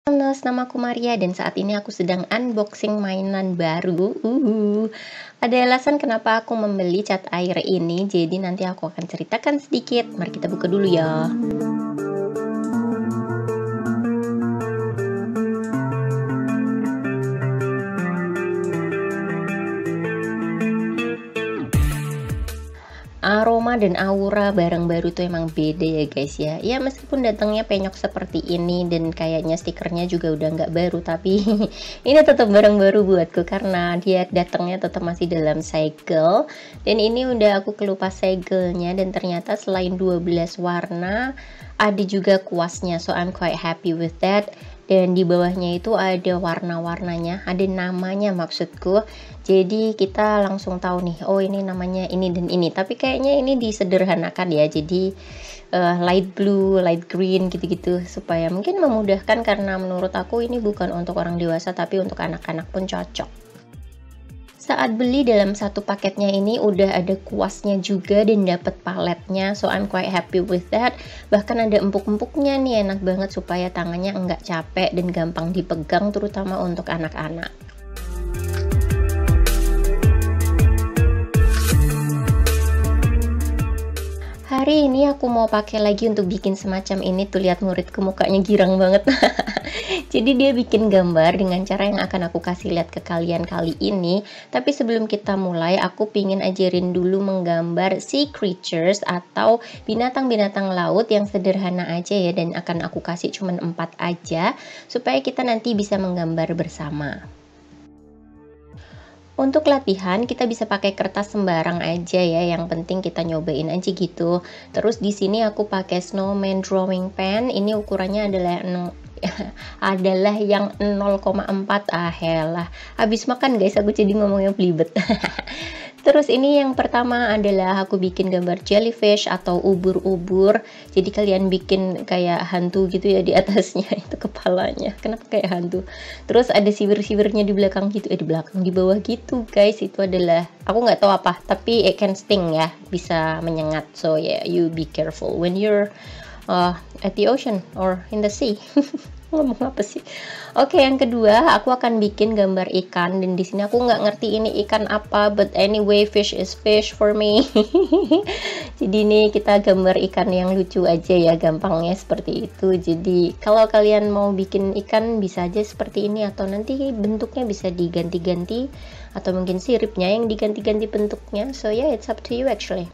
Halo, namaku Maria dan saat ini aku sedang unboxing mainan baru. Ada alasan kenapa aku membeli cat air ini, jadi nanti aku akan ceritakan sedikit. Mari kita buka dulu ya. Aroma dan aura barang baru tuh emang beda ya guys ya. Ya meskipun datangnya penyok seperti ini dan kayaknya stikernya juga udah nggak baru, tapi ini tetap barang baru buatku karena dia datangnya tetap masih dalam segel. Dan ini udah aku kelupas segelnya dan ternyata selain 12 warna ada juga kuasnya, so I'm quite happy with that. Dan di bawahnya itu ada warna-warnanya, ada namanya maksudku. Jadi kita langsung tahu nih, oh ini namanya ini dan ini. Tapi kayaknya ini disederhanakan ya, jadi light blue, light green gitu-gitu, supaya mungkin memudahkan karena menurut aku ini bukan untuk orang dewasa tapi untuk anak-anak pun cocok. Saat beli dalam satu paketnya ini udah ada kuasnya juga dan dapat paletnya, so I'm quite happy with that. Bahkan ada empuk-empuknya nih, enak banget supaya tangannya enggak capek dan gampang dipegang, terutama untuk anak-anak. Hari ini aku mau pakai lagi untuk bikin semacam ini tuh, lihat muridku mukanya girang banget. Jadi dia bikin gambar dengan cara yang akan aku kasih lihat ke kalian kali ini. Tapi sebelum kita mulai, aku pingin ajarin dulu menggambar sea creatures atau binatang-binatang laut yang sederhana aja ya, dan akan aku kasih cuman 4 aja supaya kita nanti bisa menggambar bersama. Untuk latihan kita bisa pakai kertas sembarang aja ya, yang penting kita nyobain aja gitu. Terus di sini aku pakai snowman drawing pen, ini ukurannya adalah adalah yang 0,4. Lah habis makan guys aku jadi ngomongnya belibet. Terus ini yang pertama adalah aku bikin gambar jellyfish atau ubur-ubur. Jadi kalian bikin kayak hantu gitu ya di atasnya, itu kepalanya. Kenapa kayak hantu? Terus ada sibir-sibirnya di belakang gitu, di belakang, di bawah gitu guys. Itu adalah, aku nggak tahu apa, tapi it can sting ya, bisa menyengat. So yeah, you be careful when you're at the ocean or in the sea. Ngomong apa sih? Oke, yang kedua aku akan bikin gambar ikan, dan di sini aku nggak ngerti ini ikan apa, but anyway fish is fish for me. Jadi ini kita gambar ikan yang lucu aja ya, gampangnya seperti itu. Jadi kalau kalian mau bikin ikan bisa aja seperti ini, atau nanti bentuknya bisa diganti-ganti, atau mungkin siripnya yang diganti-ganti bentuknya. So yeah, it's up to you actually.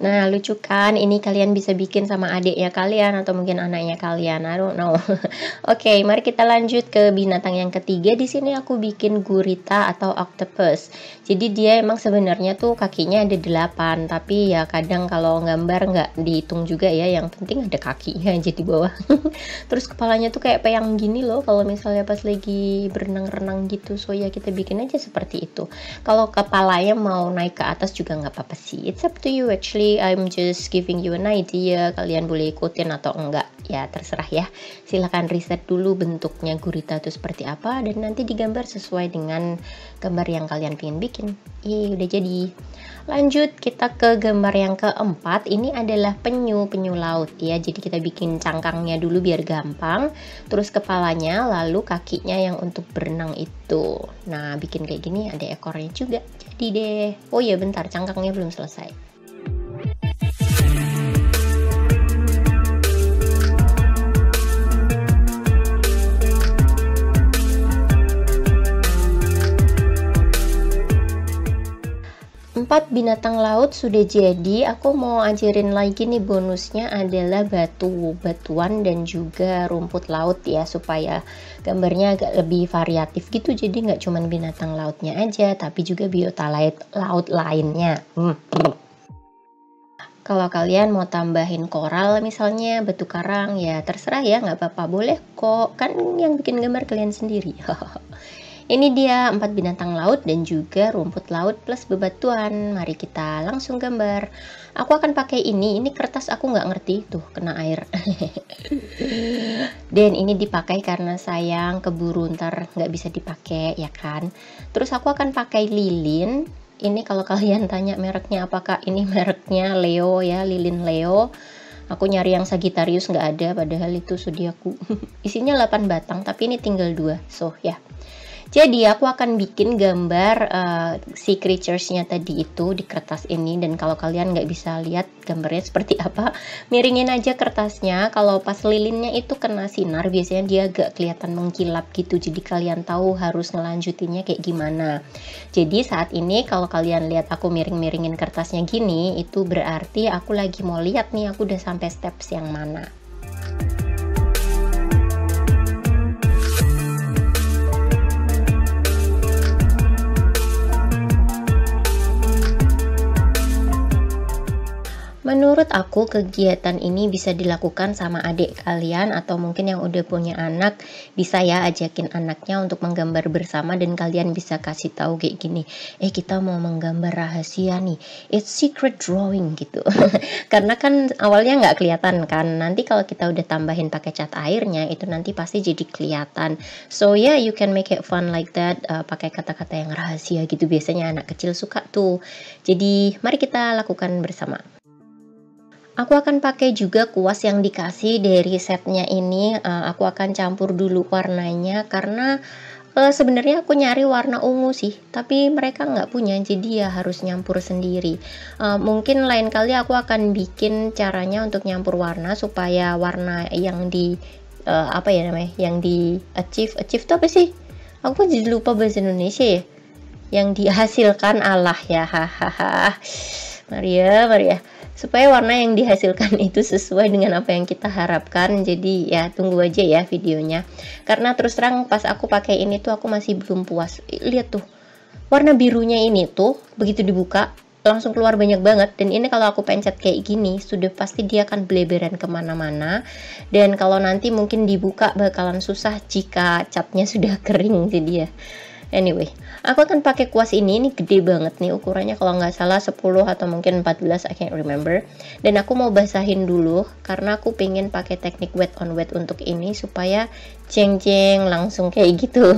Nah, lucu kan? Ini kalian bisa bikin sama adiknya kalian atau mungkin anaknya kalian. I don't know. Oke, mari kita lanjut ke binatang yang ketiga. Di sini aku bikin gurita atau octopus. Jadi dia emang sebenarnya tuh kakinya ada 8, tapi ya kadang kalau gambar nggak dihitung juga ya. Yang penting ada kakinya aja di bawah. Terus kepalanya tuh kayak peyang gini loh kalau misalnya pas lagi berenang-renang gitu. So ya kita bikin aja seperti itu. Kalau kepalanya mau naik ke atas juga nggak apa-apa sih. It's up to you actually. I'm just giving you an idea, kalian boleh ikutin atau enggak ya, terserah ya. Silahkan riset dulu bentuknya gurita itu seperti apa, dan nanti digambar sesuai dengan gambar yang kalian pengen bikin. Udah jadi. Lanjut kita ke gambar yang keempat. Ini adalah penyu laut ya. Jadi kita bikin cangkangnya dulu biar gampang, terus kepalanya, lalu kakinya yang untuk berenang itu. Nah bikin kayak gini, ada ekornya juga jadi deh. Oh ya bentar, cangkangnya belum selesai. 4 binatang laut sudah jadi. Aku mau ajarin lagi nih, bonusnya adalah batuan dan juga rumput laut ya, supaya gambarnya agak lebih variatif gitu. Jadi nggak cuma binatang lautnya aja, tapi juga biota laut lainnya. Kalau kalian mau tambahin koral misalnya, batu karang, ya terserah ya, nggak apa-apa, boleh kok, kan yang bikin gambar kalian sendiri. Ini dia 4 binatang laut dan juga rumput laut plus bebatuan. Mari kita langsung gambar. Aku akan pakai ini kertas aku nggak ngerti tuh kena air. Dan ini dipakai karena sayang keburu ntar nggak bisa dipakai ya kan. Terus aku akan pakai lilin. Ini kalau kalian tanya mereknya apakah ini mereknya Leo ya, lilin Leo. Aku nyari yang Sagittarius nggak ada, padahal itu zodiakku. Isinya 8 batang, tapi ini tinggal 2. So ya. Jadi aku akan bikin gambar si creatures-nya tadi itu di kertas ini. Dan kalau kalian nggak bisa lihat gambarnya seperti apa, miringin aja kertasnya. Kalau pas lilinnya itu kena sinar, biasanya dia agak kelihatan mengkilap gitu. Jadi kalian tahu harus ngelanjutinnya kayak gimana. Jadi saat ini kalau kalian lihat aku miring-miringin kertasnya gini, itu berarti aku lagi mau lihat nih aku udah sampai steps yang mana. Menurut aku kegiatan ini bisa dilakukan sama adik kalian atau mungkin yang udah punya anak, bisa ya ajakin anaknya untuk menggambar bersama dan kalian bisa kasih tahu kayak gini, kita mau menggambar rahasia nih, it's secret drawing gitu. Karena kan awalnya nggak kelihatan kan, nanti kalau kita udah tambahin pakai cat airnya itu nanti pasti jadi kelihatan. So yeah, you can make it fun like that, pakai kata-kata yang rahasia gitu, biasanya anak kecil suka tuh. Jadi mari kita lakukan bersama. Aku akan pakai juga kuas yang dikasih dari setnya ini. Aku akan campur dulu warnanya karena sebenarnya aku nyari warna ungu sih, tapi mereka nggak punya, jadi ya harus nyampur sendiri. Mungkin lain kali aku akan bikin caranya untuk nyampur warna supaya warna yang di apa ya namanya, yang di achieve itu apa sih? Aku jadi lupa bahasa Indonesia ya. Yang dihasilkan Allah ya, hahaha. Maria. Supaya warna yang dihasilkan itu sesuai dengan apa yang kita harapkan. Jadi ya tunggu aja ya videonya. Karena terus terang pas aku pakai ini tuh aku masih belum puas. Lihat tuh, warna birunya ini tuh begitu dibuka langsung keluar banyak banget. Dan ini kalau aku pencet kayak gini sudah pasti dia akan beleberan kemana-mana. Dan kalau nanti mungkin dibuka bakalan susah jika catnya sudah kering. Jadi ya anyway, aku akan pakai kuas ini gede banget nih ukurannya, kalau nggak salah 10 atau mungkin 14, I can't remember. Dan aku mau basahin dulu karena aku pengen pakai teknik wet on wet untuk ini supaya jeng-jeng langsung kayak gitu.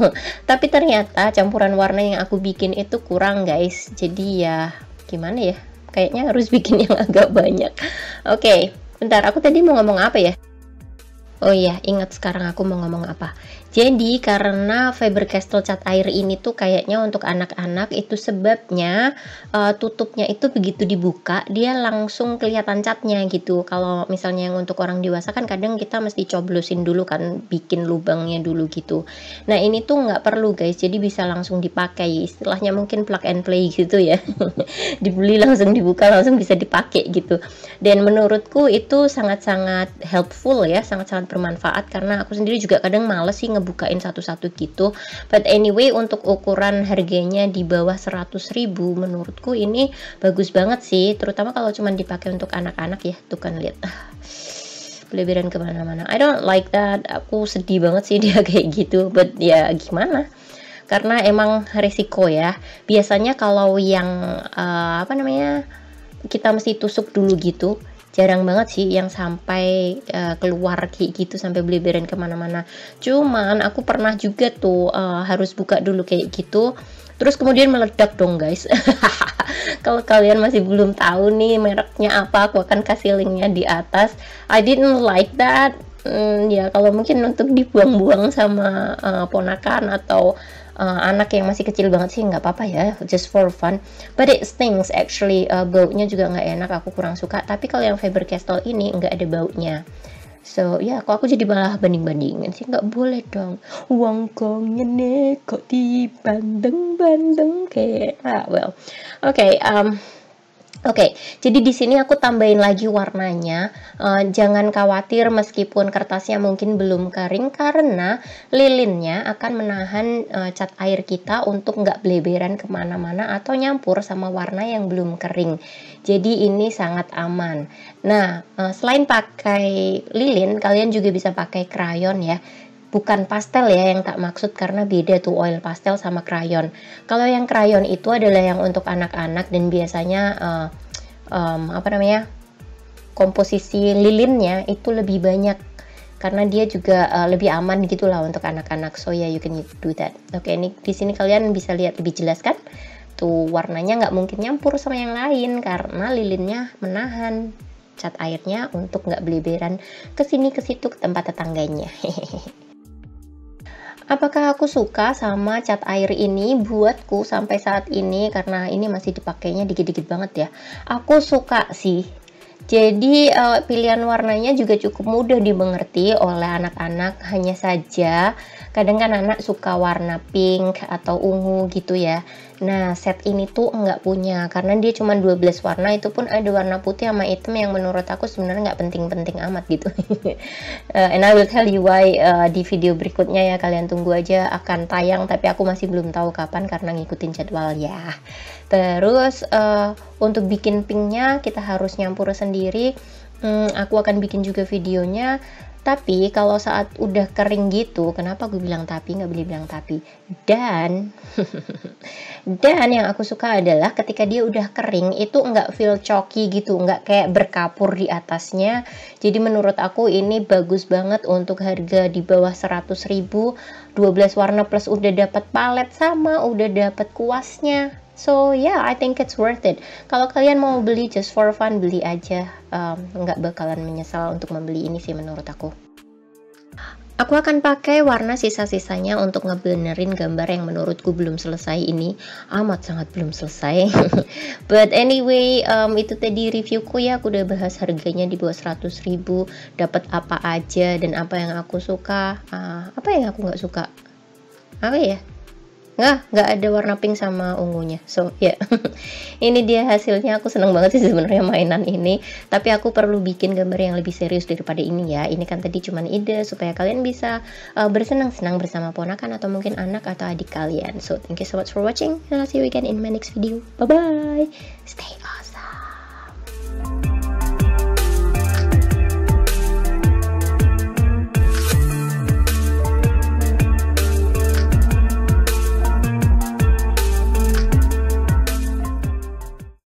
Tapi ternyata campuran warna yang aku bikin itu kurang guys, jadi ya gimana ya, kayaknya harus bikin yang agak banyak. Oke, bentar, aku tadi mau ngomong apa ya? Oh iya, ingat sekarang aku mau ngomong apa. Jadi karena Faber-Castell cat air ini tuh kayaknya untuk anak-anak, itu sebabnya tutupnya itu begitu dibuka dia langsung kelihatan catnya gitu. Kalau misalnya yang untuk orang dewasa kan kadang kita mesti coblosin dulu kan, bikin lubangnya dulu gitu. Nah ini tuh nggak perlu guys, jadi bisa langsung dipakai, istilahnya mungkin plug and play gitu ya. Dibeli langsung dibuka langsung bisa dipakai gitu. Dan menurutku itu sangat-sangat helpful ya, sangat-sangat bermanfaat karena aku sendiri juga kadang males sih ngebukain satu-satu gitu. But anyway, untuk ukuran harganya di bawah 100.000 menurutku ini bagus banget sih, terutama kalau cuma dipakai untuk anak-anak ya. Tuh kan lihat, beleberan kemana-mana. I don't like that, aku sedih banget sih dia kayak gitu. But ya gimana, karena emang resiko ya. Biasanya kalau yang apa namanya, kita mesti tusuk dulu gitu, jarang banget sih yang sampai keluar kayak gitu sampai beleberan kemana-mana. Cuman aku pernah juga tuh harus buka dulu kayak gitu, terus kemudian meledak dong guys. Kalau kalian masih belum tahu nih mereknya apa, aku akan kasih linknya di atas. I didn't like that. Ya kalau mungkin untuk dibuang-buang sama ponakan atau anak yang masih kecil banget sih nggak apa-apa ya, just for fun. But it stinks actually, baunya juga nggak enak, aku kurang suka. Tapi kalau yang Faber-Castell ini nggak ada baunya. So ya, kok aku jadi malah banding-bandingin sih, nggak boleh dong. Uang kongnya nih kok dibandeng-bandeng kayak well. Oke, jadi di sini aku tambahin lagi warnanya. Jangan khawatir meskipun kertasnya mungkin belum kering, karena lilinnya akan menahan cat air kita untuk nggak beleberan kemana-mana atau nyampur sama warna yang belum kering. Jadi ini sangat aman. Nah, selain pakai lilin, kalian juga bisa pakai krayon ya. bukan pastel ya yang tak maksud, karena beda tuh oil pastel sama krayon. Kalau yang krayon itu adalah yang untuk anak-anak dan biasanya apa namanya, komposisi lilinnya itu lebih banyak karena dia juga lebih aman gitulah untuk anak-anak. So yeah, you can do that. Oke, ini di sini kalian bisa lihat lebih jelas kan? Tuh warnanya nggak mungkin nyampur sama yang lain karena lilinnya menahan cat airnya untuk nggak beleberan ke sini ke situ ke tempat tetangganya. Apakah aku suka sama cat air ini? Buatku sampai saat ini, karena ini masih dipakainya dikit-dikit banget ya, aku suka sih. Jadi pilihan warnanya juga cukup mudah dimengerti oleh anak-anak. Hanya saja kadang kan anak suka warna pink atau ungu gitu ya. Nah, set ini tuh enggak punya karena dia cuma 12 warna, itu pun ada warna putih sama hitam yang menurut aku sebenarnya nggak penting-penting amat gitu. And I will tell you why di video berikutnya ya, kalian tunggu aja, akan tayang tapi aku masih belum tahu kapan karena ngikutin jadwal ya. Terus untuk bikin pinknya kita harus nyampur sendiri. Aku akan bikin juga videonya. Tapi kalau saat udah kering gitu, kenapa gue bilang tapi, nggak boleh bilang tapi. Dan dan yang aku suka adalah ketika dia udah kering itu nggak feel chalky gitu, nggak kayak berkapur di atasnya. Jadi menurut aku ini bagus banget untuk harga di bawah 100.000, 12 warna plus udah dapat palet sama udah dapat kuasnya. So yeah, I think it's worth it. Kalau kalian mau beli just for fun, beli aja. Nggak bakalan menyesal untuk membeli ini sih menurut aku. Aku akan pakai warna sisa-sisanya untuk ngebenerin gambar yang menurutku belum selesai ini. Amat sangat belum selesai. But anyway, itu tadi reviewku ya. Aku udah bahas harganya di bawah 100.000, dapat apa aja dan apa yang aku suka. Apa yang aku nggak suka? Apa ya? Nggak ada warna pink sama ungunya. So ya, yeah. Ini dia hasilnya. Aku seneng banget sih sebenarnya mainan ini, tapi aku perlu bikin gambar yang lebih serius daripada ini ya. Ini kan tadi cuman ide supaya kalian bisa bersenang-senang bersama ponakan atau mungkin anak atau adik kalian. So thank you so much for watching, and I'll see you again in my next video. Bye bye, stay on.